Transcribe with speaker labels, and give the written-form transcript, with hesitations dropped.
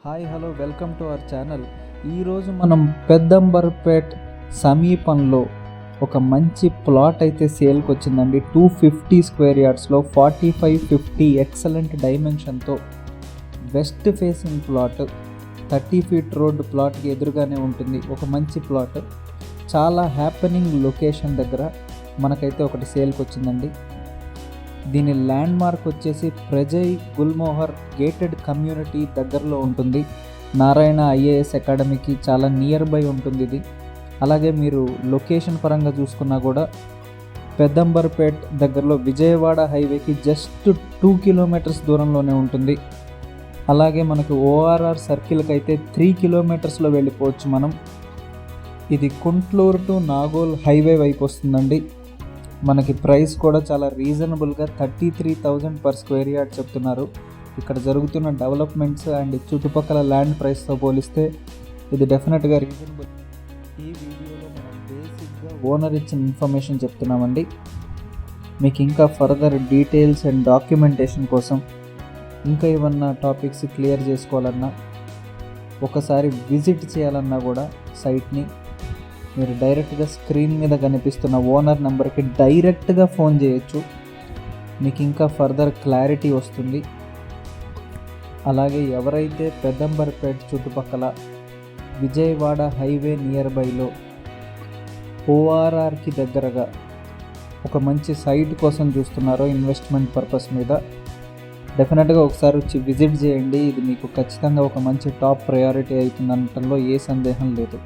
Speaker 1: Hi hello welcome to our channel. ఈరోజు మనం పెద్దంబర్పేట్ సమీపంలో ఒక మంచి ప్లాట్ అయితే సేల్కి వచ్చిందండి. 250 స్క్వేర్ యార్డ్స్లో 45-50 ఎక్సలెంట్ డైమెన్షన్తో west facing plot, 30 feet road ప్లాట్కి ఎదురుగానే ఉంటుంది. ఒక మంచి ప్లాట్, చాలా హ్యాపెనింగ్ లొకేషన్ దగ్గర మనకైతే ఒకటి సేల్కి వచ్చిందండి. దీని ల్యాండ్ మార్క్ వచ్చేసి ప్రజయ్ గుల్మోహర్ గేటెడ్ కమ్యూనిటీ దగ్గరలో ఉంటుంది. నారాయణ ఐఏఎస్ అకాడమీకి చాలా నియర్ బై ఉంటుంది ఇది. అలాగే మీరు లొకేషన్ పరంగా చూసుకున్నా కూడా పెద్దంబర్పేట్ దగ్గరలో విజయవాడ హైవేకి జస్ట్ 2 కిలోమీటర్స్ దూరంలోనే ఉంటుంది. అలాగే మనకు ఓఆర్ఆర్ సర్కిల్కి అయితే 3 కిలోమీటర్స్లో వెళ్ళిపోవచ్చు మనం. ఇది కుంట్లూరు టు నాగోల్ హైవే వైపు వస్తుందండి. మనకి ప్రైస్ కూడా చాలా రీజనబుల్గా 33,000 పర్ స్క్వేర్ యార్డ్ చెప్తున్నారు. ఇక్కడ జరుగుతున్న డెవలప్మెంట్స్ అండ్ చుట్టుపక్కల ల్యాండ్ ప్రైస్తో పోలిస్తే ఇది డెఫినెట్గా రీజనబుల్. ఈ వీడియోలో మనం బేసిక్గా ఓనర్ ఇచ్చిన ఇన్ఫర్మేషన్ చెప్తున్నామండి. మీకు ఇంకా ఫర్దర్ డీటెయిల్స్ అండ్ డాక్యుమెంటేషన్ కోసం ఇంకా ఏమన్నా టాపిక్స్ క్లియర్ చేసుకోవాలన్నా, ఒకసారి విజిట్ చేయాలన్నా కూడా సైట్ని మీరు డైరెక్ట్గా స్క్రీన్ మీద కనిపిస్తున్న ఓనర్ నెంబర్కి డైరెక్ట్గా ఫోన్ చేయొచ్చు. మీకు ఇంకా ఫర్దర్ క్లారిటీ వస్తుంది. అలాగే ఎవరైతే పెద్దంబర్పేట్ చుట్టుపక్కల విజయవాడ హైవే నియర్ బైలో ఓఆర్ఆర్కి దగ్గరగా ఒక మంచి సైట్ కోసం చూస్తున్నారో ఇన్వెస్ట్మెంట్ పర్పస్ మీద, డెఫినెట్గా ఒకసారి వచ్చి విజిట్ చేయండి. ఇది మీకు ఖచ్చితంగా ఒక మంచి టాప్ ప్రయారిటీ అవుతుంది అనటంలో ఏ సందేహం లేదు.